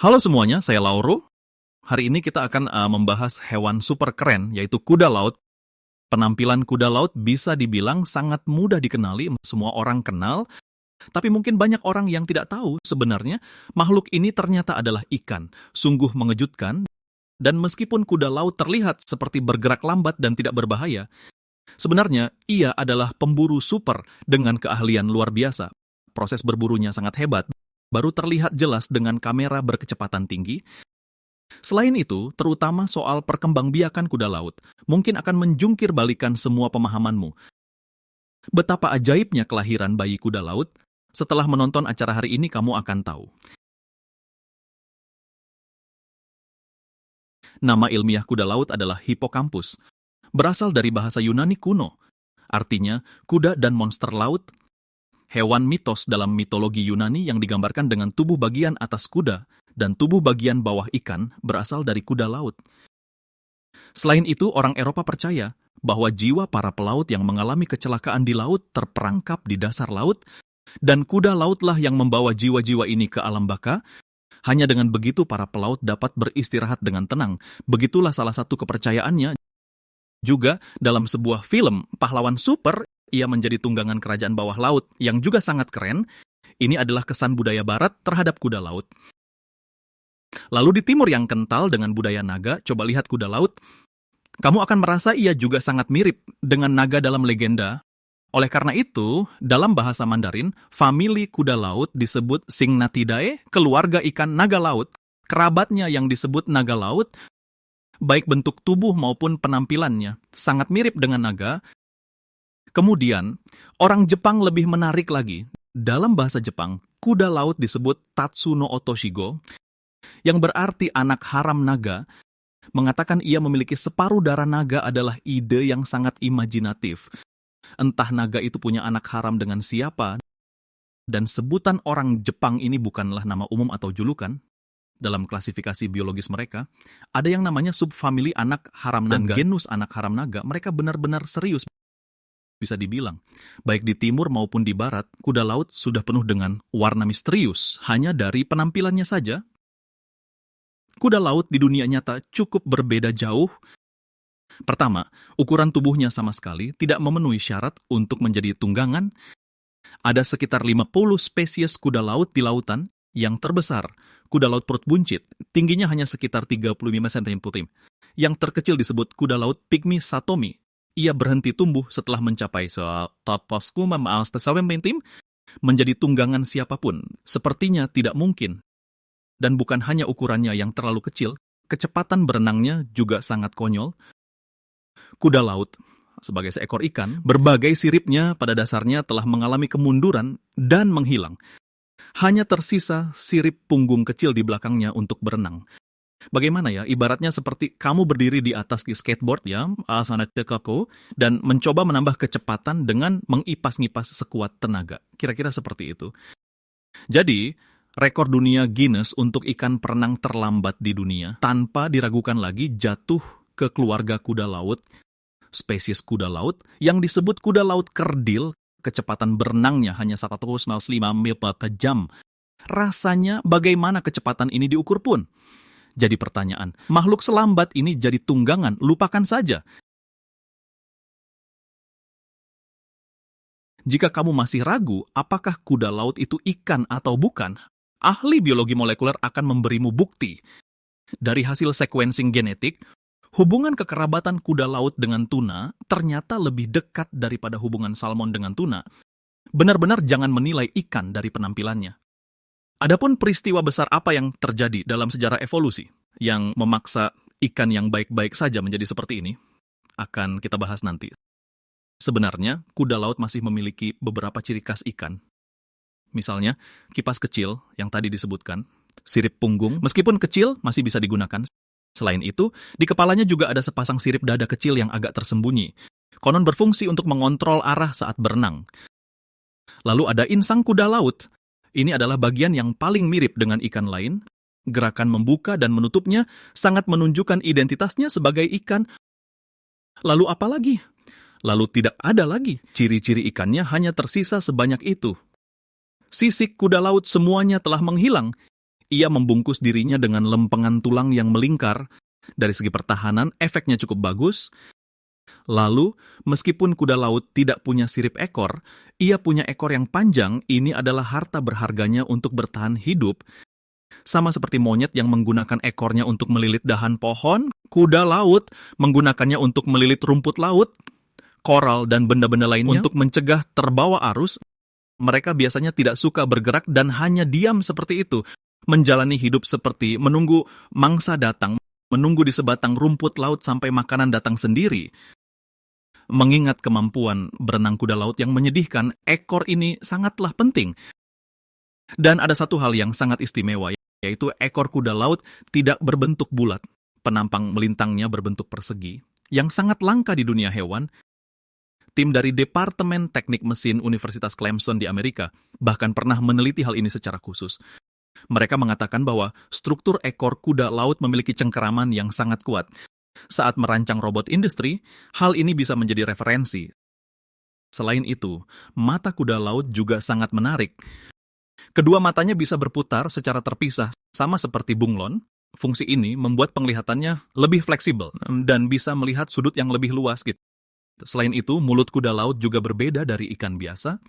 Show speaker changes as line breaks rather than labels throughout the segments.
Halo semuanya, saya Lauro. Hari ini kita akan membahas hewan super keren, yaitu kuda laut. Penampilan kuda laut bisa dibilang sangat mudah dikenali, semua orang kenal, tapi mungkin banyak orang yang tidak tahu sebenarnya makhluk ini ternyata adalah ikan. Sungguh mengejutkan, dan meskipun kuda laut terlihat seperti bergerak lambat dan tidak berbahaya, sebenarnya ia adalah pemburu super dengan keahlian luar biasa. Proses berburunya sangat hebat, baru terlihat jelas dengan kamera berkecepatan tinggi. Selain itu, terutama soal perkembangbiakan kuda laut, mungkin akan menjungkir balikan semua pemahamanmu. Betapa ajaibnya kelahiran bayi kuda laut, setelah menonton acara hari ini kamu akan tahu. Nama ilmiah kuda laut adalah Hippocampus, berasal dari bahasa Yunani kuno, artinya kuda dan monster laut, hewan mitos dalam mitologi Yunani yang digambarkan dengan tubuh bagian atas kuda dan tubuh bagian bawah ikan berasal dari kuda laut. Selain itu, orang Eropa percaya bahwa jiwa para pelaut yang mengalami kecelakaan di laut terperangkap di dasar laut, dan kuda lautlah yang membawa jiwa-jiwa ini ke alam baka. Hanya dengan begitu para pelaut dapat beristirahat dengan tenang. Begitulah salah satu kepercayaannya. Juga dalam sebuah film pahlawan super, ia menjadi tunggangan kerajaan bawah laut yang juga sangat keren. Ini adalah kesan budaya barat terhadap kuda laut. Lalu di timur yang kental dengan budaya naga, coba lihat kuda laut. Kamu akan merasa ia juga sangat mirip dengan naga dalam legenda. Oleh karena itu, dalam bahasa Mandarin, famili kuda laut disebut Syngnathidae, keluarga ikan naga laut. Kerabatnya yang disebut naga laut, baik bentuk tubuh maupun penampilannya, sangat mirip dengan naga. Kemudian, orang Jepang lebih menarik lagi. Dalam bahasa Jepang, kuda laut disebut Tatsuno Otoshigo, yang berarti anak haram naga. Mengatakan ia memiliki separuh darah naga adalah ide yang sangat imajinatif. Entah naga itu punya anak haram dengan siapa, dan sebutan orang Jepang ini bukanlah nama umum atau julukan. Dalam klasifikasi biologis mereka, ada yang namanya subfamili anak haram naga, dan genus anak haram naga. Mereka benar-benar serius, bisa dibilang. Baik di timur maupun di barat, kuda laut sudah penuh dengan warna misterius. Hanya dari penampilannya saja, kuda laut di dunia nyata cukup berbeda jauh. Pertama, ukuran tubuhnya sama sekali tidak memenuhi syarat untuk menjadi tunggangan. Ada sekitar 50 spesies kuda laut di lautan. Yang terbesar, kuda laut perut buncit, tingginya hanya sekitar 35 cm. Yang terkecil disebut kuda laut pygmy satomi. Ia berhenti tumbuh setelah mencapai menjadi tunggangan siapapun. Sepertinya tidak mungkin. Dan bukan hanya ukurannya yang terlalu kecil, kecepatan berenangnya juga sangat konyol. Kuda laut, sebagai seekor ikan, berbagai siripnya pada dasarnya telah mengalami kemunduran dan menghilang. Hanya tersisa sirip punggung kecil di belakangnya untuk berenang. Bagaimana ya? Ibaratnya seperti kamu berdiri di atas skateboard ya, dan mencoba menambah kecepatan dengan mengipas-ngipas sekuat tenaga. Kira-kira seperti itu. Jadi, rekor dunia Guinness untuk ikan perenang terlambat di dunia tanpa diragukan lagi jatuh ke keluarga kuda laut, spesies kuda laut yang disebut kuda laut kerdil. Kecepatan berenangnya hanya 105 mil per jam. Rasanya bagaimana kecepatan ini diukur pun? Jadi pertanyaan, makhluk selambat ini jadi tunggangan, lupakan saja. Jika kamu masih ragu apakah kuda laut itu ikan atau bukan, ahli biologi molekuler akan memberimu bukti. Dari hasil sequencing genetik, hubungan kekerabatan kuda laut dengan tuna ternyata lebih dekat daripada hubungan salmon dengan tuna. Benar-benar jangan menilai ikan dari penampilannya. Adapun peristiwa besar apa yang terjadi dalam sejarah evolusi yang memaksa ikan yang baik-baik saja menjadi seperti ini, akan kita bahas nanti. Sebenarnya, kuda laut masih memiliki beberapa ciri khas ikan. Misalnya, kipas kecil yang tadi disebutkan, sirip punggung, meskipun kecil masih bisa digunakan. Selain itu, di kepalanya juga ada sepasang sirip dada kecil yang agak tersembunyi. Konon berfungsi untuk mengontrol arah saat berenang. Lalu ada insang kuda laut. Ini adalah bagian yang paling mirip dengan ikan lain. Gerakan membuka dan menutupnya sangat menunjukkan identitasnya sebagai ikan. Lalu apa lagi? Lalu tidak ada lagi. Ciri-ciri ikannya hanya tersisa sebanyak itu. Sisik kuda laut semuanya telah menghilang. Ia membungkus dirinya dengan lempengan tulang yang melingkar. Dari segi pertahanan, efeknya cukup bagus. Lalu, meskipun kuda laut tidak punya sirip ekor, ia punya ekor yang panjang. Ini adalah harta berharganya untuk bertahan hidup. Sama seperti monyet yang menggunakan ekornya untuk melilit dahan pohon, kuda laut menggunakannya untuk melilit rumput laut, koral, dan benda-benda lainnya untuk mencegah terbawa arus. Mereka biasanya tidak suka bergerak dan hanya diam seperti itu, menjalani hidup seperti menunggu mangsa datang, menunggu di sebatang rumput laut sampai makanan datang sendiri. Mengingat kemampuan berenang kuda laut yang menyedihkan, ekor ini sangatlah penting. Dan ada satu hal yang sangat istimewa, yaitu ekor kuda laut tidak berbentuk bulat. Penampang melintangnya berbentuk persegi, yang sangat langka di dunia hewan. Tim dari Departemen Teknik Mesin Universitas Clemson di Amerika bahkan pernah meneliti hal ini secara khusus. Mereka mengatakan bahwa struktur ekor kuda laut memiliki cengkeraman yang sangat kuat. Saat merancang robot industri, hal ini bisa menjadi referensi. Selain itu, mata kuda laut juga sangat menarik. Kedua matanya bisa berputar secara terpisah, sama seperti bunglon. Fungsi ini membuat penglihatannya lebih fleksibel dan bisa melihat sudut yang lebih luas gitu. Selain itu, mulut kuda laut juga berbeda dari ikan biasa.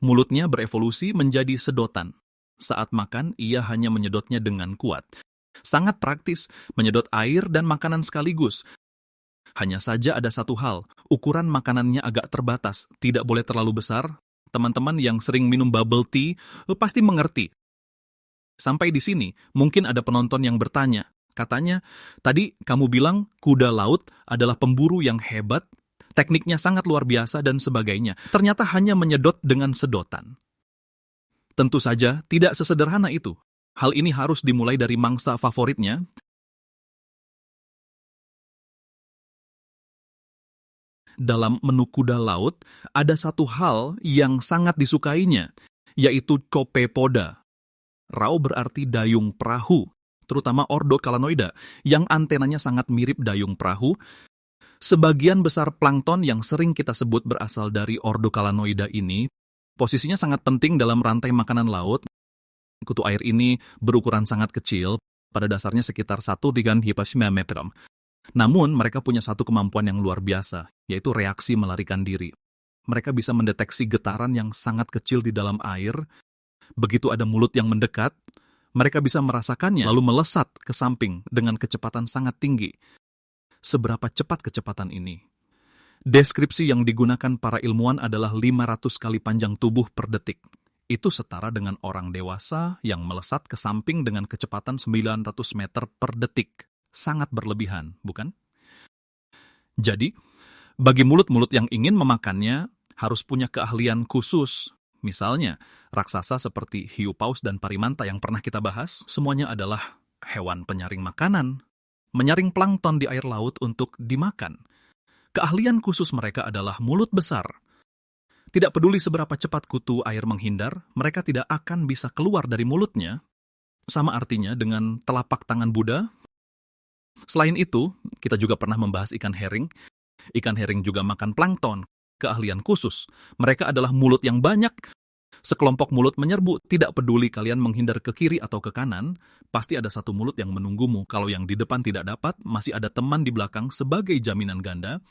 Mulutnya berevolusi menjadi sedotan. Saat makan, ia hanya menyedotnya dengan kuat. Sangat praktis, menyedot air dan makanan sekaligus. Hanya saja ada satu hal, ukuran makanannya agak terbatas, tidak boleh terlalu besar. Teman-teman yang sering minum bubble tea pasti mengerti. Sampai di sini, mungkin ada penonton yang bertanya, katanya, tadi kamu bilang kuda laut adalah pemburu yang hebat, tekniknya sangat luar biasa dan sebagainya. Ternyata hanya menyedot dengan sedotan. Tentu saja tidak sesederhana itu. Hal ini harus dimulai dari mangsa favoritnya. Dalam menu kuda laut, ada satu hal yang sangat disukainya, yaitu cope poda. Rao berarti dayung perahu, terutama Ordokalanoida, yang antenanya sangat mirip dayung perahu. Sebagian besar plankton yang sering kita sebut berasal dari Ordokalanoida ini, posisinya sangat penting dalam rantai makanan laut. Kutu air ini berukuran sangat kecil, pada dasarnya sekitar 1 meter. Namun, mereka punya satu kemampuan yang luar biasa, yaitu reaksi melarikan diri. Mereka bisa mendeteksi getaran yang sangat kecil di dalam air. Begitu ada mulut yang mendekat, mereka bisa merasakannya, lalu melesat ke samping dengan kecepatan sangat tinggi. Seberapa cepat kecepatan ini? Deskripsi yang digunakan para ilmuwan adalah 500 kali panjang tubuh per detik. Itu setara dengan orang dewasa yang melesat ke samping dengan kecepatan 900 meter per detik. Sangat berlebihan, bukan? Jadi, bagi mulut-mulut yang ingin memakannya, harus punya keahlian khusus. Misalnya, raksasa seperti hiu paus dan parimanta yang pernah kita bahas, semuanya adalah hewan penyaring makanan, menyaring plankton di air laut untuk dimakan. Keahlian khusus mereka adalah mulut besar. Tidak peduli seberapa cepat kutu air menghindar, mereka tidak akan bisa keluar dari mulutnya. Sama artinya dengan telapak tangan Buddha. Selain itu, kita juga pernah membahas ikan herring. Ikan herring juga makan plankton. Keahlian khusus. Mereka adalah mulut yang banyak. Sekelompok mulut menyerbu, tidak peduli kalian menghindar ke kiri atau ke kanan, pasti ada satu mulut yang menunggumu. Kalau yang di depan tidak dapat, masih ada teman di belakang sebagai jaminan ganda.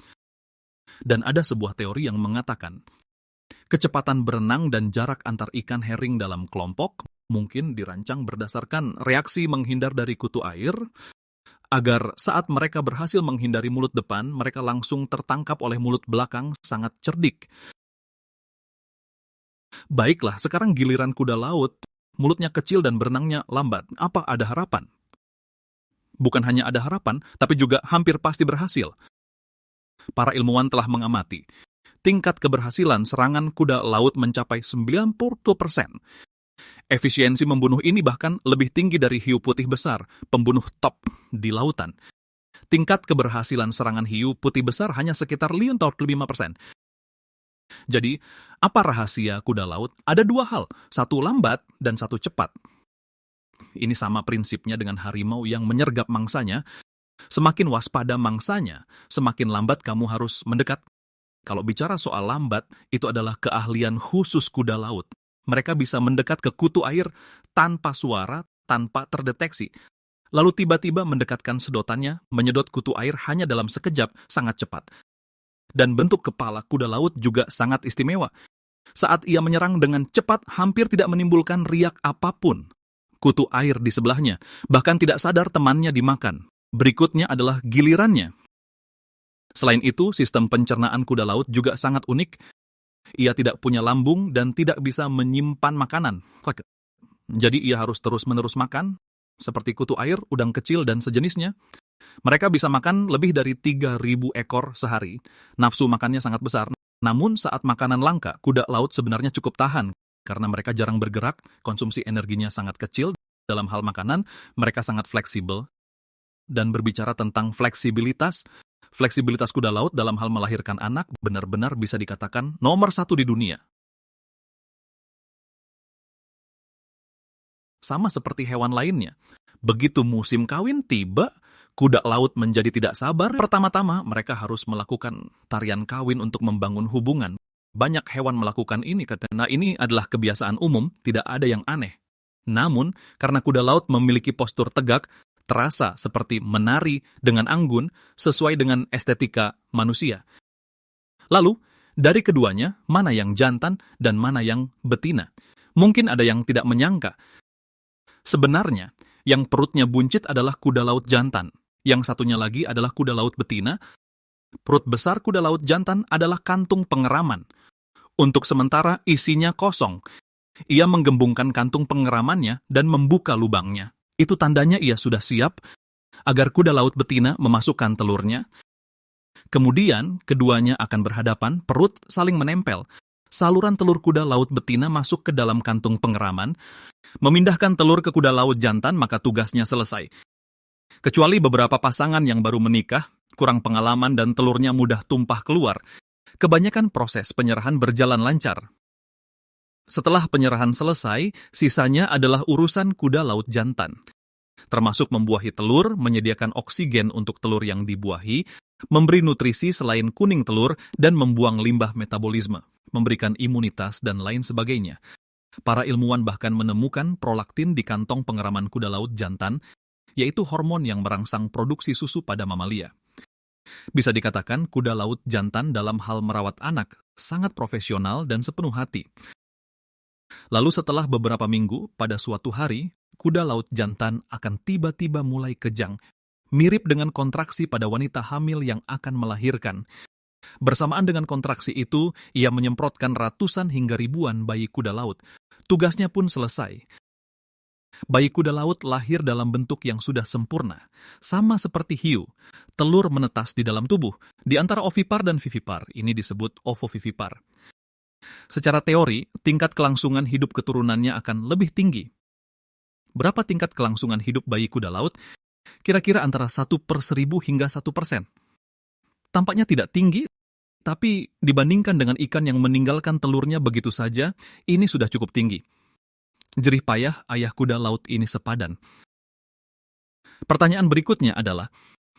Dan ada sebuah teori yang mengatakan, kecepatan berenang dan jarak antar ikan herring dalam kelompok mungkin dirancang berdasarkan reaksi menghindar dari kutu air, agar saat mereka berhasil menghindari mulut depan, mereka langsung tertangkap oleh mulut belakang sangat cerdik. Baiklah, sekarang giliran kuda laut, mulutnya kecil dan berenangnya lambat. Apa ada harapan? Bukan hanya ada harapan, tapi juga hampir pasti berhasil. Para ilmuwan telah mengamati. Tingkat keberhasilan serangan kuda laut mencapai 90%. Efisiensi membunuh ini bahkan lebih tinggi dari hiu putih besar, pembunuh top di lautan. Tingkat keberhasilan serangan hiu putih besar hanya sekitar 5%. Jadi, apa rahasia kuda laut? Ada dua hal, satu lambat dan satu cepat. Ini sama prinsipnya dengan harimau yang menyergap mangsanya. Semakin waspada mangsanya, semakin lambat kamu harus mendekat. Kalau bicara soal lambat, itu adalah keahlian khusus kuda laut. Mereka bisa mendekat ke kutu air tanpa suara, tanpa terdeteksi. Lalu tiba-tiba mendekatkan sedotannya, menyedot kutu air hanya dalam sekejap, sangat cepat. Dan bentuk kepala kuda laut juga sangat istimewa. Saat ia menyerang dengan cepat, hampir tidak menimbulkan riak apapun. Kutu air di sebelahnya, bahkan tidak sadar temannya dimakan. Berikutnya adalah gilirannya. Selain itu, sistem pencernaan kuda laut juga sangat unik. Ia tidak punya lambung dan tidak bisa menyimpan makanan. Jadi ia harus terus-menerus makan, seperti kutu air, udang kecil, dan sejenisnya. Mereka bisa makan lebih dari 3.000 ekor sehari. Nafsu makannya sangat besar. Namun saat makanan langka, kuda laut sebenarnya cukup tahan. Karena mereka jarang bergerak, konsumsi energinya sangat kecil. Dalam hal makanan, mereka sangat fleksibel. Dan berbicara tentang fleksibilitas kuda laut dalam hal melahirkan anak benar-benar bisa dikatakan nomor 1 di dunia. Sama seperti hewan lainnya, begitu musim kawin tiba, kuda laut menjadi tidak sabar. Pertama-tama, mereka harus melakukan tarian kawin untuk membangun hubungan. Banyak hewan melakukan ini karena ini adalah kebiasaan umum, tidak ada yang aneh. Namun, karena kuda laut memiliki postur tegak, terasa seperti menari dengan anggun sesuai dengan estetika manusia. Lalu, dari keduanya, mana yang jantan dan mana yang betina? Mungkin ada yang tidak menyangka. Sebenarnya, yang perutnya buncit adalah kuda laut jantan. Yang satunya lagi adalah kuda laut betina. Perut besar kuda laut jantan adalah kantung pengeraman. Untuk sementara, isinya kosong. Ia menggembungkan kantung pengeramannya dan membuka lubangnya. Itu tandanya ia sudah siap agar kuda laut betina memasukkan telurnya. Kemudian, keduanya akan berhadapan, perut saling menempel. Saluran telur kuda laut betina masuk ke dalam kantung pengeraman. Memindahkan telur ke kuda laut jantan, maka tugasnya selesai. Kecuali beberapa pasangan yang baru menikah, kurang pengalaman dan telurnya mudah tumpah keluar. Kebanyakan proses penyerahan berjalan lancar. Setelah penyerahan selesai, sisanya adalah urusan kuda laut jantan. Termasuk membuahi telur, menyediakan oksigen untuk telur yang dibuahi, memberi nutrisi selain kuning telur, dan membuang limbah metabolisme, memberikan imunitas, dan lain sebagainya. Para ilmuwan bahkan menemukan prolaktin di kantong pengeraman kuda laut jantan, yaitu hormon yang merangsang produksi susu pada mamalia. Bisa dikatakan kuda laut jantan dalam hal merawat anak sangat profesional dan sepenuh hati. Lalu setelah beberapa minggu, pada suatu hari, kuda laut jantan akan tiba-tiba mulai kejang, mirip dengan kontraksi pada wanita hamil yang akan melahirkan. Bersamaan dengan kontraksi itu, ia menyemprotkan ratusan hingga ribuan bayi kuda laut. Tugasnya pun selesai. Bayi kuda laut lahir dalam bentuk yang sudah sempurna. Sama seperti hiu, telur menetas di dalam tubuh. Di antara ovipar dan vivipar, ini disebut ovovivipar. Secara teori, tingkat kelangsungan hidup keturunannya akan lebih tinggi. Berapa tingkat kelangsungan hidup bayi kuda laut? Kira-kira antara 1/1000 hingga 1%. Tampaknya tidak tinggi, tapi dibandingkan dengan ikan yang meninggalkan telurnya begitu saja, ini sudah cukup tinggi. Jerih payah ayah kuda laut ini sepadan. Pertanyaan berikutnya adalah,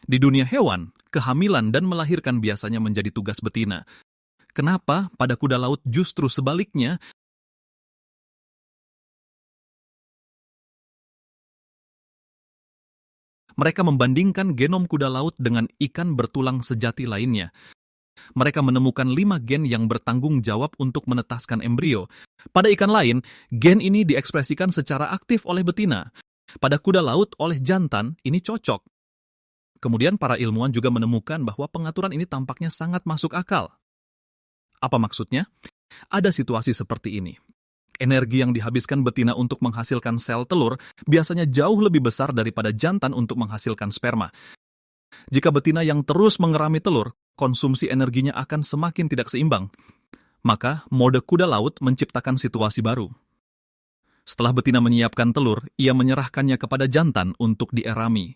di dunia hewan, kehamilan dan melahirkan biasanya menjadi tugas betina. Kenapa pada kuda laut justru sebaliknya? Mereka membandingkan genom kuda laut dengan ikan bertulang sejati lainnya. Mereka menemukan 5 gen yang bertanggung jawab untuk menetaskan embrio. Pada ikan lain, gen ini diekspresikan secara aktif oleh betina. Pada kuda laut oleh jantan, ini cocok. Kemudian para ilmuwan juga menemukan bahwa pengaturan ini tampaknya sangat masuk akal. Apa maksudnya? Ada situasi seperti ini. Energi yang dihabiskan betina untuk menghasilkan sel telur biasanya jauh lebih besar daripada jantan untuk menghasilkan sperma. Jika betina yang terus mengerami telur, konsumsi energinya akan semakin tidak seimbang. Maka, mode kuda laut menciptakan situasi baru. Setelah betina menyiapkan telur, ia menyerahkannya kepada jantan untuk dierami.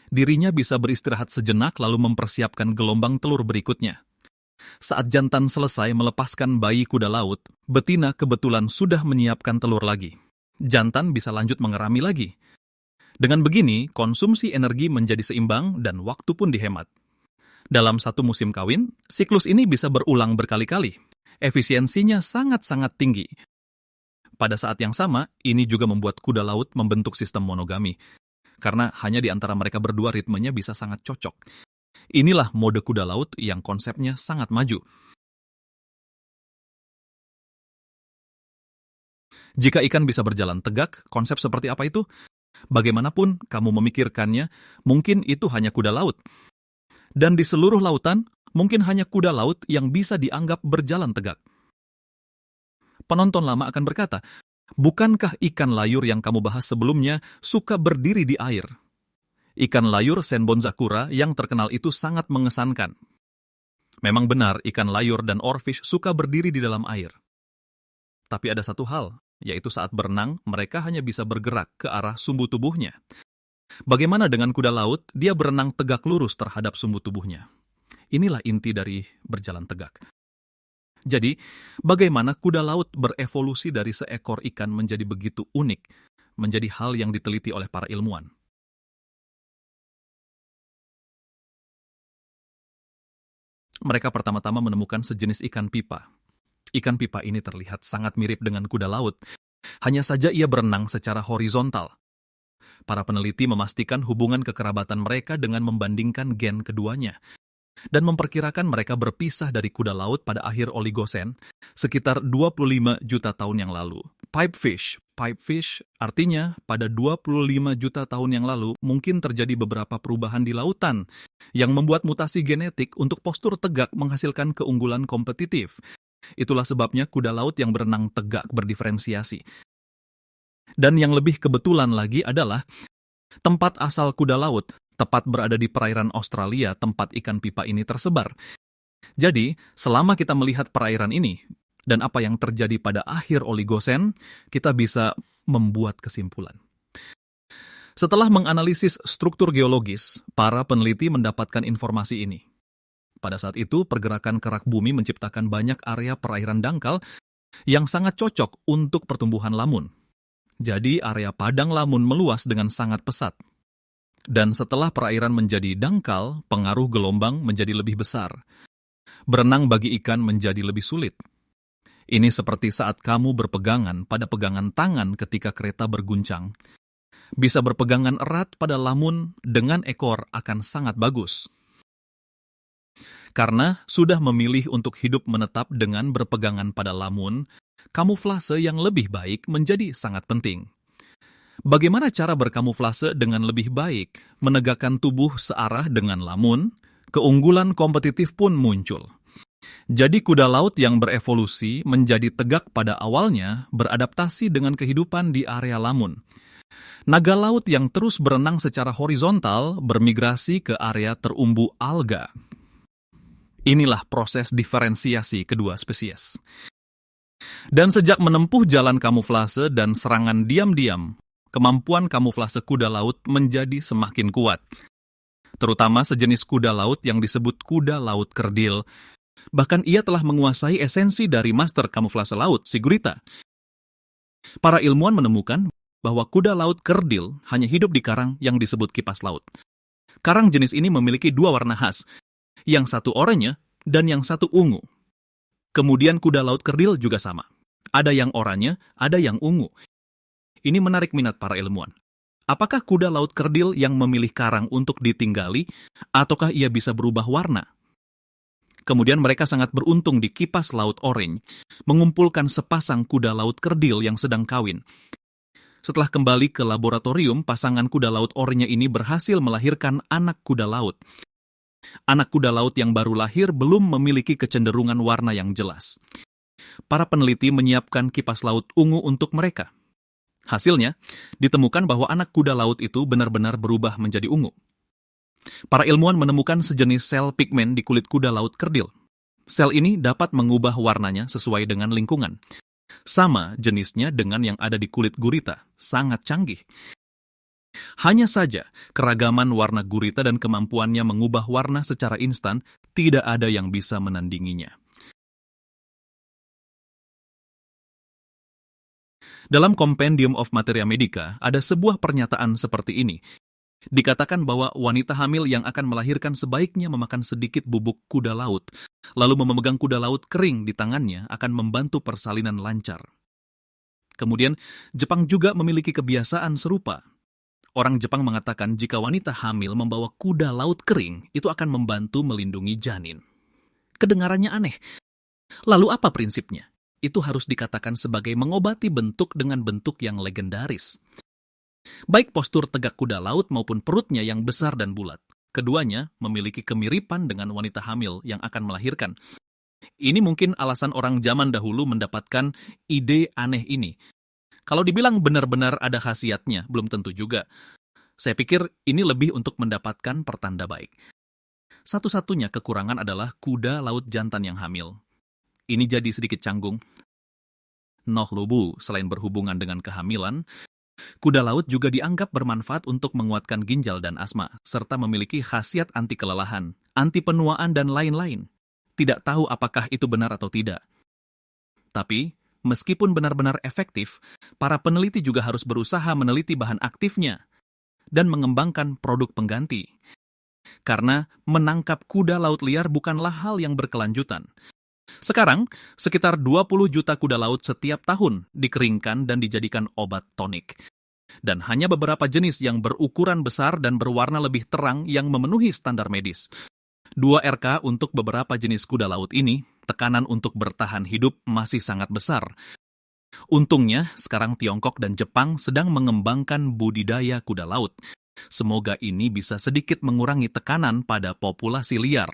Dirinya bisa beristirahat sejenak lalu mempersiapkan gelombang telur berikutnya. Saat jantan selesai melepaskan bayi kuda laut, betina kebetulan sudah menyiapkan telur lagi. Jantan bisa lanjut mengerami lagi. Dengan begini, konsumsi energi menjadi seimbang dan waktu pun dihemat. Dalam satu musim kawin, siklus ini bisa berulang berkali-kali. Efisiensinya sangat-sangat tinggi. Pada saat yang sama, ini juga membuat kuda laut membentuk sistem monogami, karena hanya di antara mereka berdua ritmenya bisa sangat cocok. Inilah mode kuda laut yang konsepnya sangat maju. Jika ikan bisa berjalan tegak, konsep seperti apa itu? Bagaimanapun kamu memikirkannya, mungkin itu hanya kuda laut. Dan di seluruh lautan, mungkin hanya kuda laut yang bisa dianggap berjalan tegak. Penonton lama akan berkata, bukankah ikan layur yang kamu bahas sebelumnya suka berdiri di air? Ikan layur Senbonzakura yang terkenal itu sangat mengesankan. Memang benar, ikan layur dan oarfish suka berdiri di dalam air. Tapi ada satu hal, yaitu saat berenang, mereka hanya bisa bergerak ke arah sumbu tubuhnya. Bagaimana dengan kuda laut? Dia berenang tegak lurus terhadap sumbu tubuhnya. Inilah inti dari berjalan tegak. Jadi, bagaimana kuda laut berevolusi dari seekor ikan menjadi begitu unik, menjadi hal yang diteliti oleh para ilmuwan. Mereka pertama-tama menemukan sejenis ikan pipa. Ikan pipa ini terlihat sangat mirip dengan kuda laut, hanya saja ia berenang secara horizontal. Para peneliti memastikan hubungan kekerabatan mereka dengan membandingkan gen keduanya, dan memperkirakan mereka berpisah dari kuda laut pada akhir Oligosen sekitar 25 juta tahun yang lalu. Pipefish artinya pada 25 juta tahun yang lalu mungkin terjadi beberapa perubahan di lautan yang membuat mutasi genetik untuk postur tegak menghasilkan keunggulan kompetitif. Itulah sebabnya kuda laut yang berenang tegak berdiferensiasi. Dan yang lebih kebetulan lagi adalah tempat asal kuda laut tepat berada di perairan Australia tempat ikan pipa ini tersebar. Jadi, selama kita melihat perairan ini dan apa yang terjadi pada akhir Oligosen, kita bisa membuat kesimpulan. Setelah menganalisis struktur geologis, para peneliti mendapatkan informasi ini. Pada saat itu, pergerakan kerak bumi menciptakan banyak area perairan dangkal yang sangat cocok untuk pertumbuhan lamun. Jadi, area padang lamun meluas dengan sangat pesat. Dan setelah perairan menjadi dangkal, pengaruh gelombang menjadi lebih besar. Berenang bagi ikan menjadi lebih sulit. Ini seperti saat kamu berpegangan pada pegangan tangan ketika kereta berguncang. Bisa berpegangan erat pada lamun dengan ekor akan sangat bagus. Karena sudah memilih untuk hidup menetap dengan berpegangan pada lamun, kamuflase yang lebih baik menjadi sangat penting. Bagaimana cara berkamuflase dengan lebih baik, menegakkan tubuh searah dengan lamun, keunggulan kompetitif pun muncul. Jadi kuda laut yang berevolusi menjadi tegak pada awalnya beradaptasi dengan kehidupan di area lamun. Naga laut yang terus berenang secara horizontal bermigrasi ke area terumbu alga. Inilah proses diferensiasi kedua spesies. Dan sejak menempuh jalan kamuflase dan serangan diam-diam, kemampuan kamuflase kuda laut menjadi semakin kuat. Terutama sejenis kuda laut yang disebut kuda laut kerdil. Bahkan ia telah menguasai esensi dari master kamuflase laut, si gurita. Para ilmuwan menemukan bahwa kuda laut kerdil hanya hidup di karang yang disebut kipas laut. Karang jenis ini memiliki dua warna khas, yang satu oranye dan yang satu ungu. Kemudian kuda laut kerdil juga sama. Ada yang oranye, ada yang ungu. Ini menarik minat para ilmuwan. Apakah kuda laut kerdil yang memilih karang untuk ditinggali, ataukah ia bisa berubah warna? Kemudian mereka sangat beruntung di kipas laut orange, mengumpulkan sepasang kuda laut kerdil yang sedang kawin. Setelah kembali ke laboratorium, pasangan kuda laut orange ini berhasil melahirkan anak kuda laut. Anak kuda laut yang baru lahir belum memiliki kecenderungan warna yang jelas. Para peneliti menyiapkan kipas laut ungu untuk mereka. Hasilnya, ditemukan bahwa anak kuda laut itu benar-benar berubah menjadi ungu. Para ilmuwan menemukan sejenis sel pigmen di kulit kuda laut kerdil. Sel ini dapat mengubah warnanya sesuai dengan lingkungan. Sama jenisnya dengan yang ada di kulit gurita, sangat canggih. Hanya saja, keragaman warna gurita dan kemampuannya mengubah warna secara instan tidak ada yang bisa menandinginya. Dalam Compendium of Materia Medica, ada sebuah pernyataan seperti ini. Dikatakan bahwa wanita hamil yang akan melahirkan sebaiknya memakan sedikit bubuk kuda laut, lalu memegang kuda laut kering di tangannya akan membantu persalinan lancar. Kemudian, Jepang juga memiliki kebiasaan serupa. Orang Jepang mengatakan jika wanita hamil membawa kuda laut kering, itu akan membantu melindungi janin. Kedengarannya aneh. Lalu apa prinsipnya? Itu harus dikatakan sebagai mengobati bentuk dengan bentuk yang legendaris. Baik postur tegak kuda laut maupun perutnya yang besar dan bulat. Keduanya memiliki kemiripan dengan wanita hamil yang akan melahirkan. Ini mungkin alasan orang zaman dahulu mendapatkan ide aneh ini. Kalau dibilang benar-benar ada khasiatnya, belum tentu juga. Saya pikir ini lebih untuk mendapatkan pertanda baik. Satu-satunya kekurangan adalah kuda laut jantan yang hamil. Ini jadi sedikit canggung. Noh lubu, selain berhubungan dengan kehamilan, kuda laut juga dianggap bermanfaat untuk menguatkan ginjal dan asma, serta memiliki khasiat anti kelelahan, anti penuaan, dan lain-lain. Tidak tahu apakah itu benar atau tidak. Tapi, meskipun benar-benar efektif, para peneliti juga harus berusaha meneliti bahan aktifnya dan mengembangkan produk pengganti. Karena menangkap kuda laut liar bukanlah hal yang berkelanjutan. Sekarang, sekitar 20 juta kuda laut setiap tahun dikeringkan dan dijadikan obat tonik. Dan hanya beberapa jenis yang berukuran besar dan berwarna lebih terang yang memenuhi standar medis. 2 RK untuk beberapa jenis kuda laut ini, tekanan untuk bertahan hidup masih sangat besar. Untungnya, sekarang Tiongkok dan Jepang sedang mengembangkan budidaya kuda laut. Semoga ini bisa sedikit mengurangi tekanan pada populasi liar.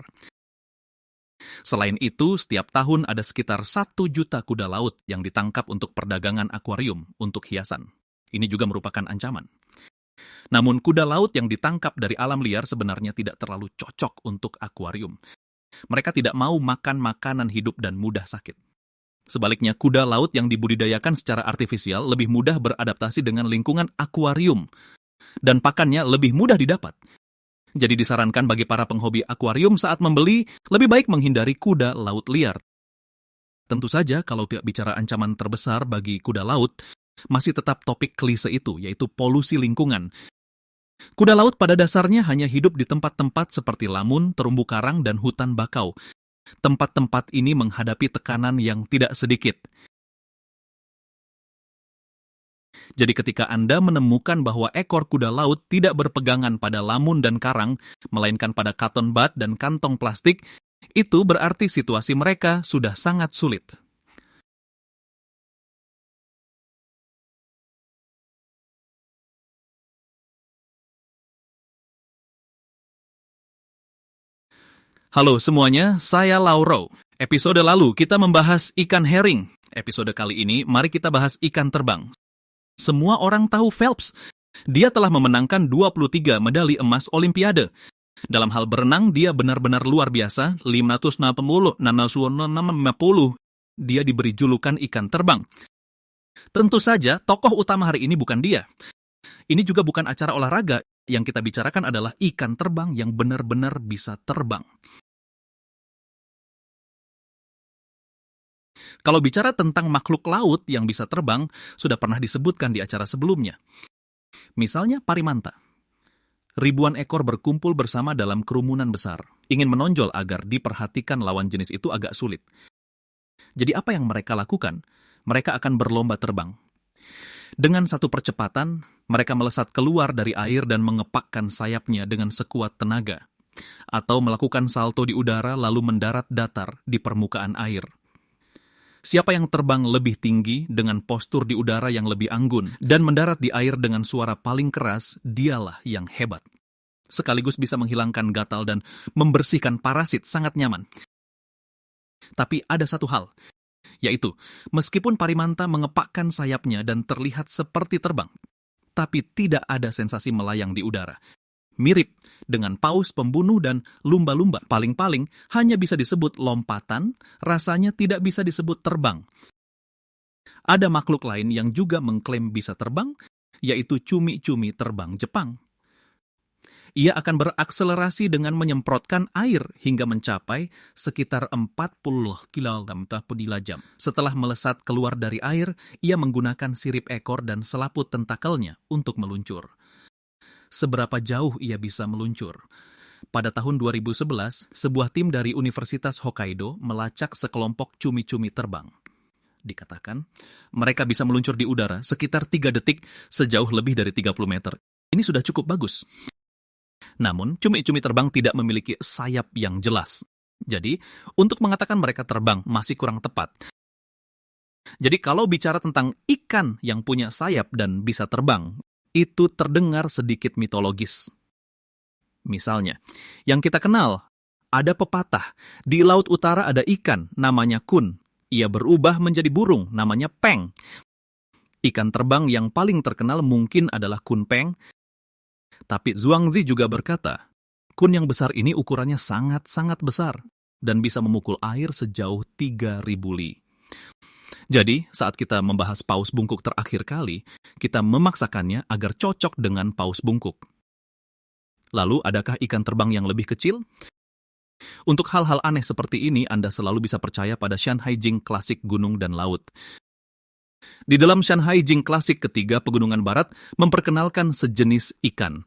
Selain itu, setiap tahun ada sekitar 1 juta kuda laut yang ditangkap untuk perdagangan akuarium untuk hiasan. Ini juga merupakan ancaman. Namun kuda laut yang ditangkap dari alam liar sebenarnya tidak terlalu cocok untuk akuarium. Mereka tidak mau makan makanan hidup dan mudah sakit. Sebaliknya, kuda laut yang dibudidayakan secara artifisial lebih mudah beradaptasi dengan lingkungan akuarium, dan pakannya lebih mudah didapat. Jadi disarankan bagi para penghobi akuarium saat membeli, lebih baik menghindari kuda laut liar. Tentu saja, kalau bicara ancaman terbesar bagi kuda laut, masih tetap topik klise itu, yaitu polusi lingkungan. Kuda laut pada dasarnya hanya hidup di tempat-tempat seperti lamun, terumbu karang, dan hutan bakau. Tempat-tempat ini menghadapi tekanan yang tidak sedikit. Jadi ketika Anda menemukan bahwa ekor kuda laut tidak berpegangan pada lamun dan karang, melainkan pada cotton bud dan kantong plastik, itu berarti situasi mereka sudah sangat sulit. Halo semuanya, saya Lauro. Episode lalu kita membahas ikan herring. Episode kali ini, mari kita bahas ikan terbang. Semua orang tahu Phelps. Dia telah memenangkan 23 medali emas Olimpiade. Dalam hal berenang, dia benar-benar luar biasa. 560, 650. Dia diberi julukan ikan terbang. Tentu saja, tokoh utama hari ini bukan dia. Ini juga bukan acara olahraga. Yang kita bicarakan adalah ikan terbang yang benar-benar bisa terbang. Kalau bicara tentang makhluk laut yang bisa terbang, sudah pernah disebutkan di acara sebelumnya. Misalnya parimanta. Ribuan ekor berkumpul bersama dalam kerumunan besar. Ingin menonjol agar diperhatikan lawan jenis itu agak sulit. Jadi apa yang mereka lakukan? Mereka akan berlomba terbang. Dengan satu percepatan, mereka melesat keluar dari air dan mengepakkan sayapnya dengan sekuat tenaga. Atau melakukan salto di udara lalu mendarat datar di permukaan air. Siapa yang terbang lebih tinggi dengan postur di udara yang lebih anggun dan mendarat di air dengan suara paling keras, dialah yang hebat. Sekaligus bisa menghilangkan gatal dan membersihkan parasit sangat nyaman. Tapi ada satu hal, yaitu meskipun parimanta mengepakkan sayapnya dan terlihat seperti terbang, tapi tidak ada sensasi melayang di udara. Mirip dengan paus, pembunuh, dan lumba-lumba. Paling-paling hanya bisa disebut lompatan, rasanya tidak bisa disebut terbang. Ada makhluk lain yang juga mengklaim bisa terbang, yaitu cumi-cumi terbang Jepang. Ia akan berakselerasi dengan menyemprotkan air hingga mencapai sekitar 40 km/jam. Setelah melesat keluar dari air, ia menggunakan sirip ekor dan selaput tentakelnya untuk meluncur. Seberapa jauh ia bisa meluncur? Pada tahun 2011, sebuah tim dari Universitas Hokkaido melacak sekelompok cumi-cumi terbang. dikatakan, mereka bisa meluncur di udara sekitar 3 detik sejauh lebih dari 30 meter. Ini sudah cukup bagus. Namun, cumi-cumi terbang tidak memiliki sayap yang jelas. Jadi, untuk mengatakan mereka terbang masih kurang tepat. Jadi, kalau bicara tentang ikan yang punya sayap dan bisa terbang, itu terdengar sedikit mitologis. Misalnya, yang kita kenal, ada pepatah, di laut utara ada ikan, namanya kun. Ia berubah menjadi burung, namanya peng. Ikan terbang yang paling terkenal mungkin adalah kun peng, tapi Zhuangzi juga berkata, kun yang besar ini ukurannya sangat-sangat besar dan bisa memukul air sejauh 3.000 li. Jadi, saat kita membahas paus bungkuk terakhir kali, kita memaksakannya agar cocok dengan paus bungkuk. Lalu, adakah ikan terbang yang lebih kecil? Untuk hal-hal aneh seperti ini, Anda selalu bisa percaya pada Shanhai Jing Klasik Gunung dan Laut. Di dalam Shanhai Jing Klasik ketiga, Pegunungan Barat memperkenalkan sejenis ikan.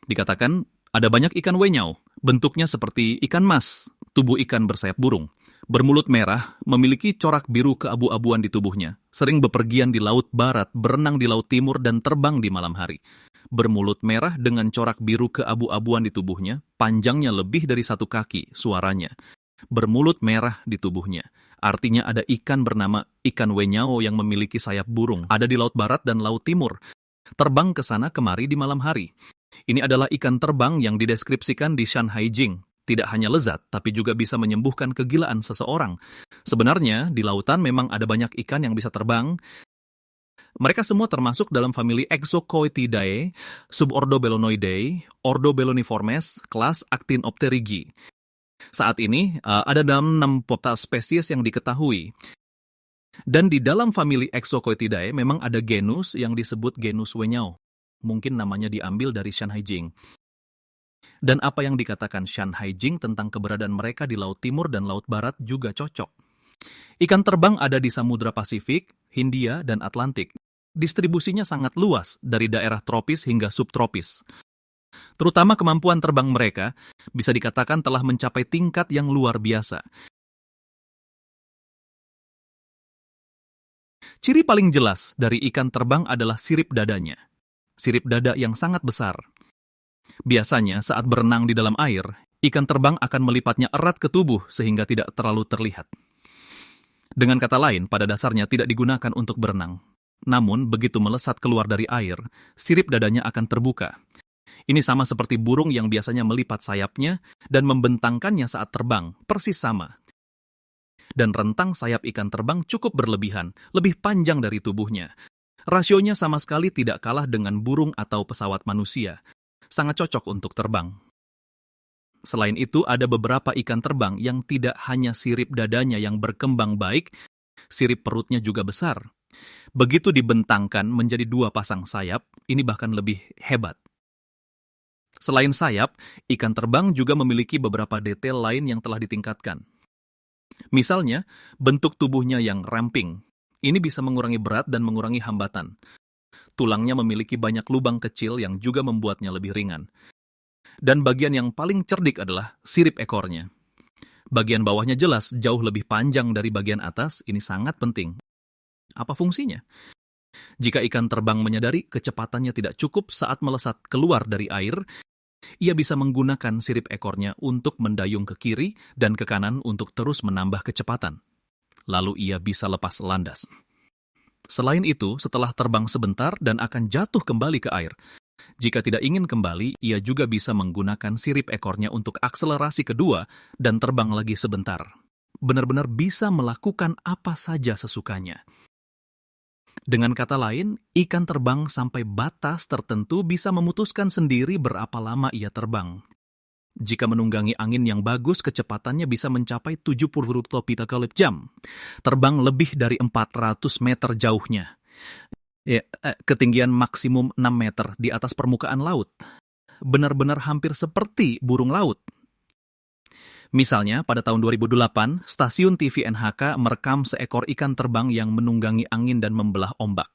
Dikatakan, ada banyak ikan wenyau, bentuknya seperti ikan mas, tubuh ikan bersayap burung. Bermulut merah, memiliki corak biru keabu-abuan di tubuhnya, sering bepergian di Laut Barat, berenang di Laut Timur, dan terbang di malam hari. Bermulut merah dengan corak biru keabu-abuan di tubuhnya, panjangnya lebih dari 1 kaki, suaranya. Bermulut merah di tubuhnya. Artinya ada ikan bernama ikan wenyao yang memiliki sayap burung. Ada di Laut Barat dan Laut Timur. Terbang ke sana kemari di malam hari. Ini adalah ikan terbang yang dideskripsikan di Shanhai Jing. Tidak hanya lezat, tapi juga bisa menyembuhkan kegilaan seseorang. Sebenarnya, di lautan memang ada banyak ikan yang bisa terbang. Mereka semua termasuk dalam famili Exocoetidae, subordo Belonoidae, ordo Beloniformes, kelas Actinopterygii. Saat ini, ada dalam 6 spesies yang diketahui. Dan di dalam famili Exocoetidae memang ada genus yang disebut genus wenyao. Mungkin namanya diambil dari Shanhai Jing. Dan apa yang dikatakan Shanhai Jing tentang keberadaan mereka di Laut Timur dan Laut Barat juga cocok. Ikan terbang ada di Samudra Pasifik, Hindia, dan Atlantik. Distribusinya sangat luas dari daerah tropis hingga subtropis. Terutama kemampuan terbang mereka bisa dikatakan telah mencapai tingkat yang luar biasa. Ciri paling jelas dari ikan terbang adalah sirip dadanya. Sirip dada yang sangat besar. Biasanya saat berenang di dalam air, ikan terbang akan melipatnya erat ke tubuh sehingga tidak terlalu terlihat. Dengan kata lain, pada dasarnya tidak digunakan untuk berenang. Namun, begitu melesat keluar dari air, sirip dadanya akan terbuka. Ini sama seperti burung yang biasanya melipat sayapnya dan membentangkannya saat terbang, persis sama. Dan rentang sayap ikan terbang cukup berlebihan, lebih panjang dari tubuhnya. Rasionya sama sekali tidak kalah dengan burung atau pesawat manusia. Sangat cocok untuk terbang. Selain itu, ada beberapa ikan terbang yang tidak hanya sirip dadanya yang berkembang baik, sirip perutnya juga besar. Begitu dibentangkan menjadi 2 pasang sayap, ini bahkan lebih hebat. Selain sayap, ikan terbang juga memiliki beberapa detail lain yang telah ditingkatkan. Misalnya, bentuk tubuhnya yang ramping. Ini bisa mengurangi berat dan mengurangi hambatan. Tulangnya memiliki banyak lubang kecil yang juga membuatnya lebih ringan. Dan bagian yang paling cerdik adalah sirip ekornya. Bagian bawahnya jelas jauh lebih panjang dari bagian atas, ini sangat penting. Apa fungsinya? Jika ikan terbang menyadari kecepatannya tidak cukup saat melesat keluar dari air, ia bisa menggunakan sirip ekornya untuk mendayung ke kiri dan ke kanan untuk terus menambah kecepatan. Lalu ia bisa lepas landas. Selain itu, setelah terbang sebentar dan akan jatuh kembali ke air, jika tidak ingin kembali, ia juga bisa menggunakan sirip ekornya untuk akselerasi kedua dan terbang lagi sebentar. Benar-benar bisa melakukan apa saja sesukanya. Dengan kata lain, ikan terbang sampai batas tertentu bisa memutuskan sendiri berapa lama ia terbang. Jika menunggangi angin yang bagus, kecepatannya bisa mencapai 70 km per jam. Terbang lebih dari 400 meter jauhnya. Ketinggian maksimum 6 meter di atas permukaan laut. Benar-benar hampir seperti burung laut. Misalnya, pada tahun 2008, stasiun TV NHK merekam seekor ikan terbang yang menunggangi angin dan membelah ombak.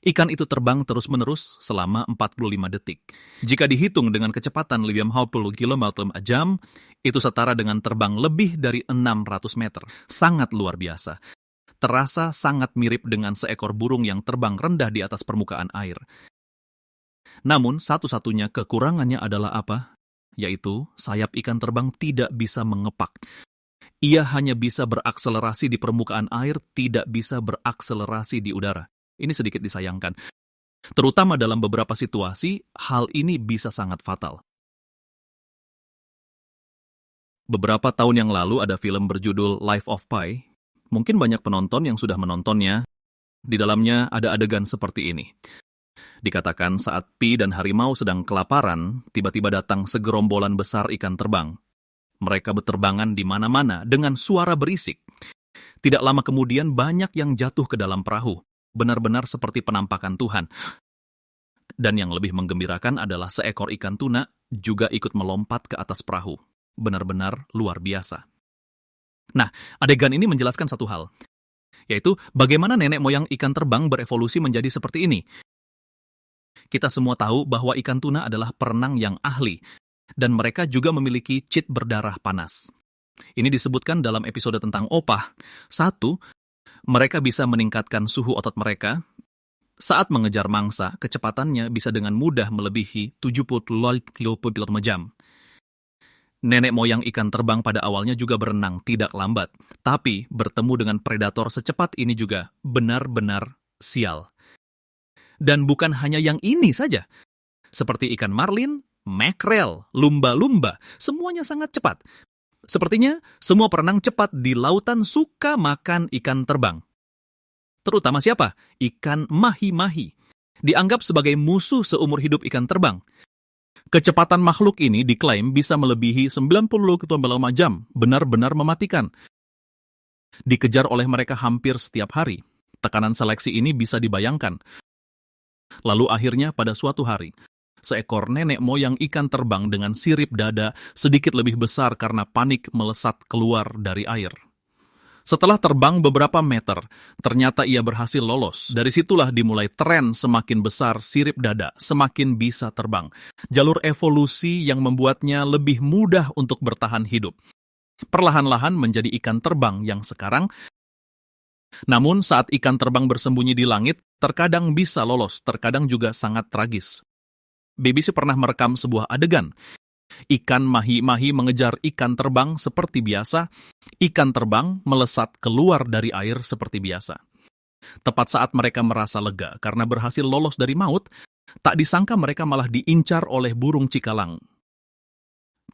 Ikan itu terbang terus-menerus selama 45 detik. Jika dihitung dengan kecepatan 50 km per jam, itu setara dengan terbang lebih dari 600 meter. Sangat luar biasa. terasa sangat mirip dengan seekor burung yang terbang rendah di atas permukaan air. Namun, satu-satunya kekurangannya adalah apa? Yaitu, sayap ikan terbang tidak bisa mengepak. Ia hanya bisa berakselerasi di permukaan air, tidak bisa berakselerasi di udara. Ini sedikit disayangkan. Terutama dalam beberapa situasi, hal ini bisa sangat fatal. Beberapa tahun yang lalu ada film berjudul Life of Pi. Mungkin banyak penonton yang sudah menontonnya. Di dalamnya ada adegan seperti ini. Dikatakan saat Pi dan harimau sedang kelaparan, tiba-tiba datang segerombolan besar ikan terbang. Mereka berterbangan di mana-mana dengan suara berisik. Tidak lama kemudian banyak yang jatuh ke dalam perahu. Benar-benar seperti penampakan Tuhan. Dan yang lebih menggembirakan adalah seekor ikan tuna juga ikut melompat ke atas perahu. Benar-benar luar biasa. Nah, adegan ini menjelaskan satu hal, yaitu bagaimana nenek moyang ikan terbang berevolusi menjadi seperti ini. Kita semua tahu bahwa ikan tuna adalah perenang yang ahli, dan mereka juga memiliki cit berdarah panas. Ini disebutkan dalam episode tentang opah. 1, mereka bisa meningkatkan suhu otot mereka. Saat mengejar mangsa, kecepatannya bisa dengan mudah melebihi 70 km per jam. Nenek moyang ikan terbang pada awalnya juga berenang tidak lambat, tapi bertemu dengan predator secepat ini juga benar-benar sial. Dan bukan hanya yang ini saja. Seperti ikan marlin, makrel, lumba-lumba, semuanya sangat cepat. Sepertinya semua perenang cepat di lautan suka makan ikan terbang. Terutama siapa? Ikan mahi-mahi. Dianggap sebagai musuh seumur hidup ikan terbang. Kecepatan makhluk ini diklaim bisa melebihi 90 km/jam, benar-benar mematikan. Dikejar oleh mereka hampir setiap hari. Tekanan seleksi ini bisa dibayangkan. Lalu akhirnya pada suatu hari, seekor nenek moyang ikan terbang dengan sirip dada sedikit lebih besar karena panik melesat keluar dari air. Setelah terbang beberapa meter, ternyata ia berhasil lolos. Dari situlah dimulai tren semakin besar sirip dada, semakin bisa terbang. Jalur evolusi yang membuatnya lebih mudah untuk bertahan hidup. Perlahan-lahan menjadi ikan terbang yang sekarang. Namun saat ikan terbang bersembunyi di langit, terkadang bisa lolos, terkadang juga sangat tragis. BBC pernah merekam sebuah adegan. Ikan mahi-mahi mengejar ikan terbang seperti biasa, ikan terbang melesat keluar dari air seperti biasa. Tepat saat mereka merasa lega karena berhasil lolos dari maut, tak disangka mereka malah diincar oleh burung cikalang.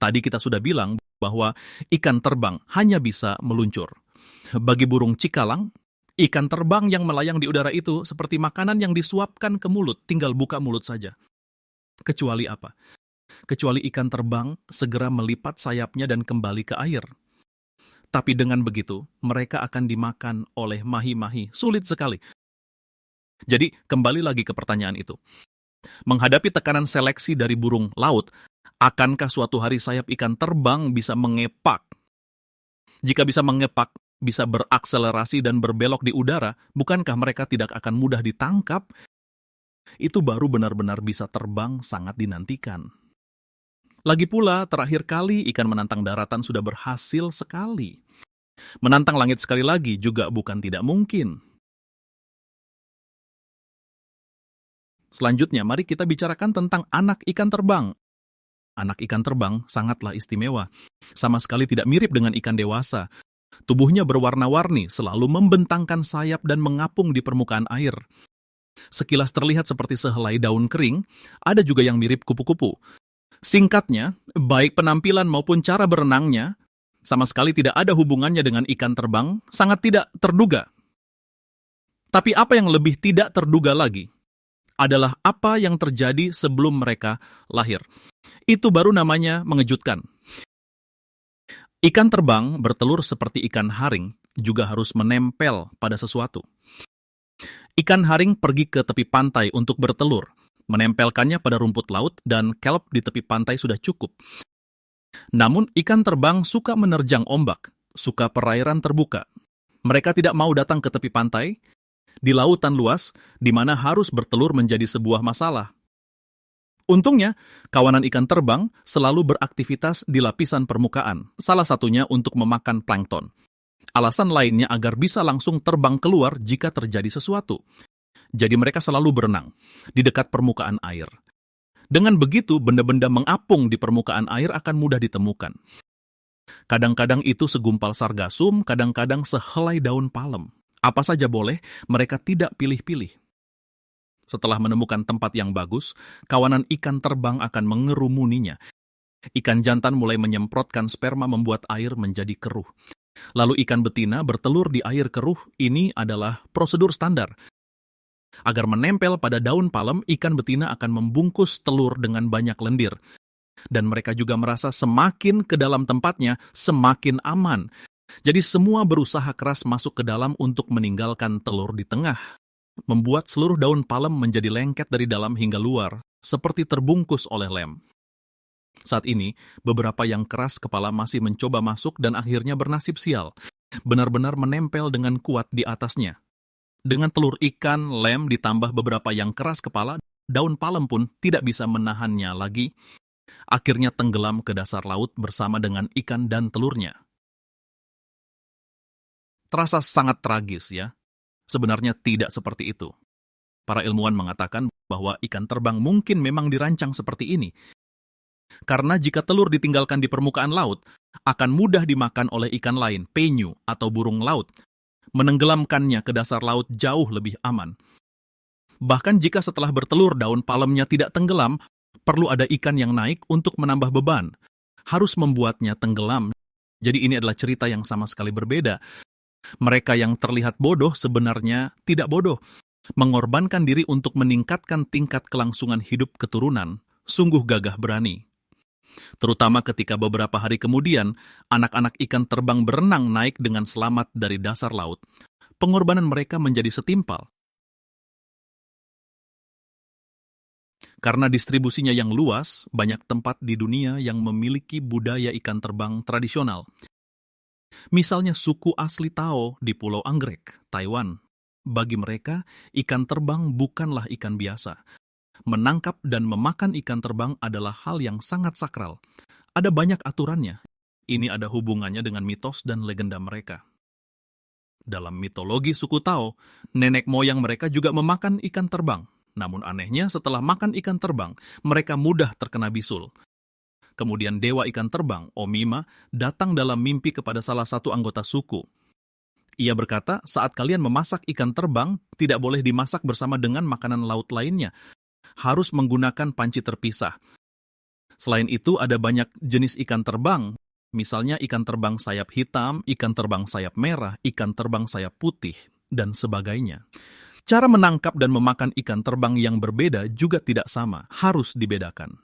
Tadi kita sudah bilang bahwa ikan terbang hanya bisa meluncur. Bagi burung cikalang, ikan terbang yang melayang di udara itu seperti makanan yang disuapkan ke mulut, tinggal buka mulut saja. Kecuali apa? Kecuali ikan terbang segera melipat sayapnya dan kembali ke air. Tapi dengan begitu, mereka akan dimakan oleh mahi-mahi. Sulit sekali. Jadi, kembali lagi ke pertanyaan itu. Menghadapi tekanan seleksi dari burung laut, akankah suatu hari sayap ikan terbang bisa mengepak? Jika bisa mengepak, bisa berakselerasi dan berbelok di udara, bukankah mereka tidak akan mudah ditangkap? Itu baru benar-benar bisa terbang sangat dinantikan. Lagi pula, terakhir kali ikan menantang daratan sudah berhasil sekali. Menantang langit sekali lagi juga bukan tidak mungkin. Selanjutnya, mari kita bicarakan tentang anak ikan terbang. Anak ikan terbang sangatlah istimewa. Sama sekali tidak mirip dengan ikan dewasa. Tubuhnya berwarna-warni, selalu membentangkan sayap dan mengapung di permukaan air. Sekilas terlihat seperti sehelai daun kering, ada juga yang mirip kupu-kupu. Singkatnya, baik penampilan maupun cara berenangnya, sama sekali tidak ada hubungannya dengan ikan terbang, sangat tidak terduga. Tapi apa yang lebih tidak terduga lagi, adalah apa yang terjadi sebelum mereka lahir. Itu baru namanya mengejutkan. Ikan terbang bertelur seperti ikan haring, juga harus menempel pada sesuatu. Ikan haring pergi ke tepi pantai untuk bertelur. Menempelkannya pada rumput laut dan kelp di tepi pantai sudah cukup. Namun ikan terbang suka menerjang ombak, suka perairan terbuka. Mereka tidak mau datang ke tepi pantai, di lautan luas, di mana harus bertelur menjadi sebuah masalah. Untungnya, kawanan ikan terbang selalu beraktivitas di lapisan permukaan, salah satunya untuk memakan plankton. Alasan lainnya agar bisa langsung terbang keluar jika terjadi sesuatu. Jadi mereka selalu berenang di dekat permukaan air. Dengan begitu, benda-benda mengapung di permukaan air akan mudah ditemukan. Kadang-kadang itu segumpal sargasum, kadang-kadang sehelai daun palem. Apa saja boleh, mereka tidak pilih-pilih. Setelah menemukan tempat yang bagus, kawanan ikan terbang akan mengerumuninya. Ikan jantan mulai menyemprotkan sperma membuat air menjadi keruh. Lalu ikan betina bertelur di air keruh. Ini adalah prosedur standar. Agar menempel pada daun palem, ikan betina akan membungkus telur dengan banyak lendir. Dan mereka juga merasa semakin ke dalam tempatnya, semakin aman. Jadi semua berusaha keras masuk ke dalam untuk meninggalkan telur di tengah. Membuat seluruh daun palem menjadi lengket dari dalam hingga luar, seperti terbungkus oleh lem. Saat ini, beberapa yang keras kepala masih mencoba masuk dan akhirnya bernasib sial. Benar-benar menempel dengan kuat di atasnya. Dengan telur ikan, lem ditambah beberapa yang keras kepala, daun palem pun tidak bisa menahannya lagi. Akhirnya tenggelam ke dasar laut bersama dengan ikan dan telurnya. Terasa sangat tragis ya. Sebenarnya tidak seperti itu. Para ilmuwan mengatakan bahwa ikan terbang mungkin memang dirancang seperti ini. Karena jika telur ditinggalkan di permukaan laut, akan mudah dimakan oleh ikan lain, penyu atau burung laut. Menenggelamkannya ke dasar laut jauh lebih aman. Bahkan jika setelah bertelur daun palemnya tidak tenggelam, perlu ada ikan yang naik untuk menambah beban. Harus membuatnya tenggelam. Jadi ini adalah cerita yang sama sekali berbeda. Mereka yang terlihat bodoh sebenarnya tidak bodoh. Mengorbankan diri untuk meningkatkan tingkat kelangsungan hidup keturunan, sungguh gagah berani. Terutama ketika beberapa hari kemudian, anak-anak ikan terbang berenang naik dengan selamat dari dasar laut. Pengorbanan mereka menjadi setimpal. Karena distribusinya yang luas, banyak tempat di dunia yang memiliki budaya ikan terbang tradisional. Misalnya suku asli Tao di Pulau Anggrek, Taiwan. Bagi mereka, ikan terbang bukanlah ikan biasa. Menangkap dan memakan ikan terbang adalah hal yang sangat sakral. Ada banyak aturannya. Ini ada hubungannya dengan mitos dan legenda mereka. Dalam mitologi suku Tao, nenek moyang mereka juga memakan ikan terbang. Namun anehnya, setelah makan ikan terbang, mereka mudah terkena bisul. Kemudian dewa ikan terbang, Omima, datang dalam mimpi kepada salah satu anggota suku. Ia berkata, saat kalian memasak ikan terbang, tidak boleh dimasak bersama dengan makanan laut lainnya. Harus menggunakan panci terpisah. Selain itu, ada banyak jenis ikan terbang. Misalnya ikan terbang sayap hitam, ikan terbang sayap merah, ikan terbang sayap putih, dan sebagainya. Cara menangkap dan memakan ikan terbang yang berbeda juga tidak sama, harus dibedakan.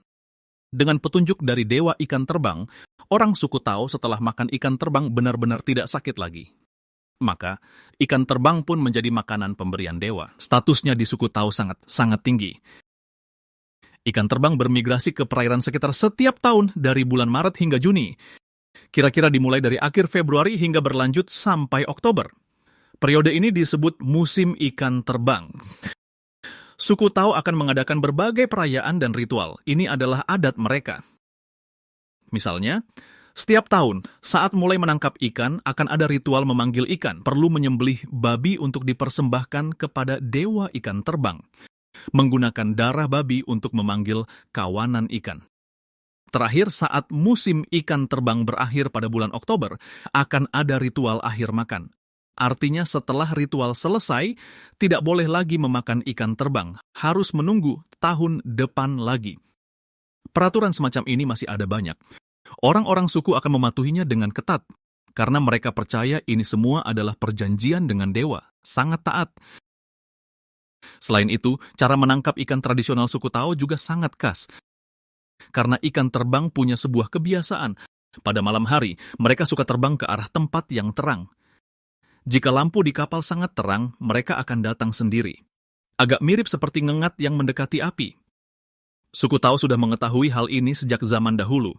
Dengan petunjuk dari dewa ikan terbang, orang suku Tao setelah makan ikan terbang benar-benar tidak sakit lagi. Maka, ikan terbang pun menjadi makanan pemberian dewa. Statusnya di suku Tao sangat tinggi. Ikan terbang bermigrasi ke perairan sekitar setiap tahun dari bulan Maret hingga Juni. Kira-kira dimulai dari akhir Februari hingga berlanjut sampai Oktober. Periode ini disebut musim ikan terbang. Suku Tao akan mengadakan berbagai perayaan dan ritual. Ini adalah adat mereka. Misalnya, setiap tahun, saat mulai menangkap ikan, akan ada ritual memanggil ikan. Perlu menyembelih babi untuk dipersembahkan kepada dewa ikan terbang. Menggunakan darah babi untuk memanggil kawanan ikan. Terakhir, saat musim ikan terbang berakhir pada bulan Oktober, akan ada ritual akhir makan. Artinya setelah ritual selesai, tidak boleh lagi memakan ikan terbang, harus menunggu tahun depan lagi. Peraturan semacam ini masih ada banyak. Orang-orang suku akan mematuhinya dengan ketat, karena mereka percaya ini semua adalah perjanjian dengan dewa, sangat taat. Selain itu, cara menangkap ikan tradisional suku Tao juga sangat khas. Karena ikan terbang punya sebuah kebiasaan. Pada malam hari, mereka suka terbang ke arah tempat yang terang. Jika lampu di kapal sangat terang, mereka akan datang sendiri. Agak mirip seperti ngengat yang mendekati api. Suku Tao sudah mengetahui hal ini sejak zaman dahulu.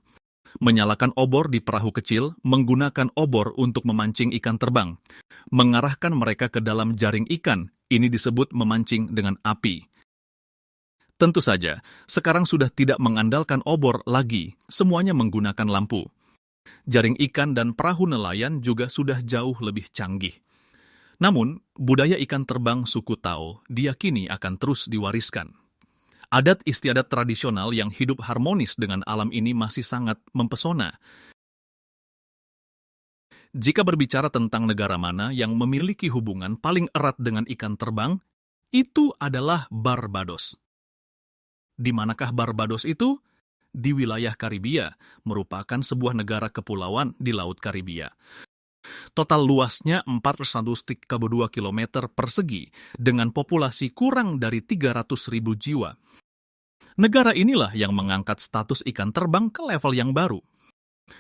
Menyalakan obor di perahu kecil, menggunakan obor untuk memancing ikan terbang. Mengarahkan mereka ke dalam jaring ikan, ini disebut memancing dengan api. Tentu saja, sekarang sudah tidak mengandalkan obor lagi, semuanya menggunakan lampu. Jaring ikan dan perahu nelayan juga sudah jauh lebih canggih. Namun, budaya ikan terbang suku Tao diyakini akan terus diwariskan. Adat istiadat tradisional yang hidup harmonis dengan alam ini masih sangat mempesona. Jika berbicara tentang negara mana yang memiliki hubungan paling erat dengan ikan terbang, itu adalah Barbados. Di manakah Barbados itu? Di wilayah Karibia, merupakan sebuah negara kepulauan di Laut Karibia. Total luasnya 4,2 km persegi dengan populasi kurang dari 300.000 jiwa. Negara inilah yang mengangkat status ikan terbang ke level yang baru,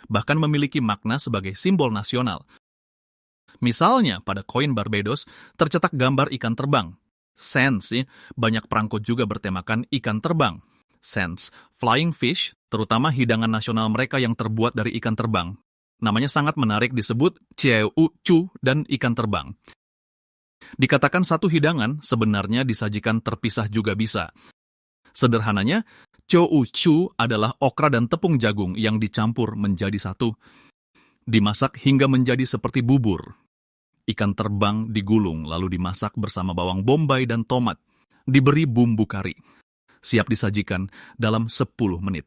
bahkan memiliki makna sebagai simbol nasional. Misalnya, pada koin Barbados tercetak gambar ikan terbang. Sands, banyak perangko juga bertemakan ikan terbang. Sands, flying fish, terutama hidangan nasional mereka yang terbuat dari ikan terbang. Namanya sangat menarik, disebut Cheu Chu dan ikan terbang. Dikatakan satu hidangan, sebenarnya disajikan terpisah juga bisa. Sederhananya, Chou Chu adalah okra dan tepung jagung yang dicampur menjadi satu. Dimasak hingga menjadi seperti bubur. Ikan terbang digulung lalu dimasak bersama bawang bombay dan tomat. Diberi bumbu kari. Siap disajikan dalam 10 menit.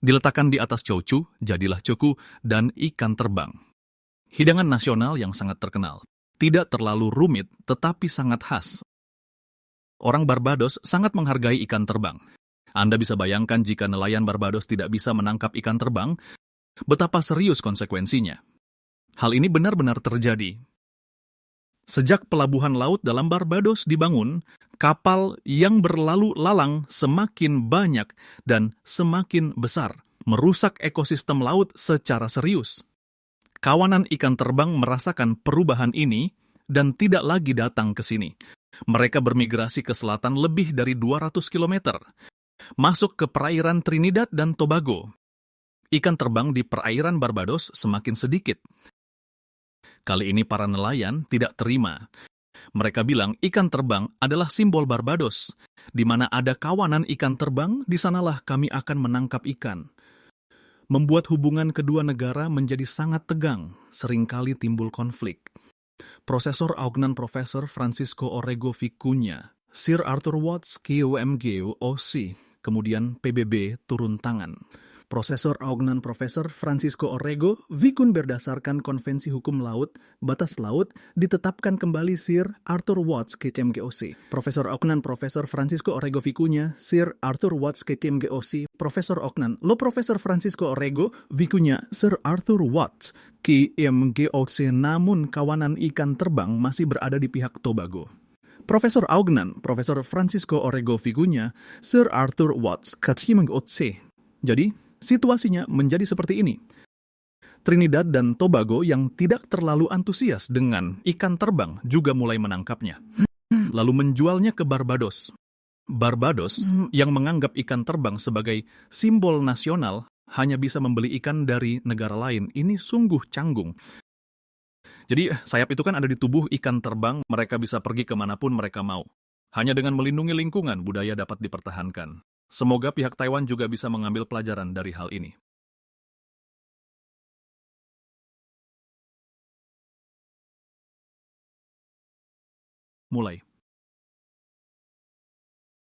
Diletakkan di atas Chou Chu, jadilah cuku dan ikan terbang. Hidangan nasional yang sangat terkenal. Tidak terlalu rumit, tetapi sangat khas. Orang Barbados sangat menghargai ikan terbang. Anda bisa bayangkan jika nelayan Barbados tidak bisa menangkap ikan terbang, betapa serius konsekuensinya. Hal ini benar-benar terjadi. Sejak pelabuhan laut dalam Barbados dibangun, kapal yang berlalu lalang semakin banyak dan semakin besar, merusak ekosistem laut secara serius. Kawanan ikan terbang merasakan perubahan ini dan tidak lagi datang ke sini. Mereka bermigrasi ke selatan lebih dari 200 km, masuk ke perairan Trinidad dan Tobago. Ikan terbang di perairan Barbados semakin sedikit. Kali ini para nelayan tidak terima. Mereka bilang ikan terbang adalah simbol Barbados. Di mana ada kawanan ikan terbang, di sanalah kami akan menangkap ikan. Membuat hubungan kedua negara menjadi sangat tegang, seringkali timbul konflik. Profesor Augnan Profesor Francisco Orrego Vicuña, Sir Arthur Watts KOMG OC, kemudian PBB turun tangan. Profesor Augnan Profesor Francisco Orrego Vicuña berdasarkan Konvensi Hukum Laut, Batas Laut, ditetapkan kembali Sir Arthur Watts KCMGOC. Profesor Augnan Profesor Francisco Orrego Vicuña, Sir Arthur Watts KCMGOC, Profesor Augnan, lo Profesor Francisco Orrego Vicuña, Sir Arthur Watts KCMGOC, namun kawanan ikan terbang masih berada di pihak Tobago. Profesor Augnan, Profesor Francisco Orrego Vicuña, Sir Arthur Watts KCMGOC. Jadi, situasinya menjadi seperti ini. Trinidad dan Tobago yang tidak terlalu antusias dengan ikan terbang juga mulai menangkapnya, lalu menjualnya ke Barbados. Barbados yang menganggap ikan terbang sebagai simbol nasional hanya bisa membeli ikan dari negara lain. Ini sungguh canggung. Jadi sayap itu kan ada di tubuh ikan terbang, mereka bisa pergi kemanapun mereka mau. Hanya dengan melindungi lingkungan, budaya dapat dipertahankan. Semoga pihak Taiwan juga bisa mengambil pelajaran dari hal ini. Mulai.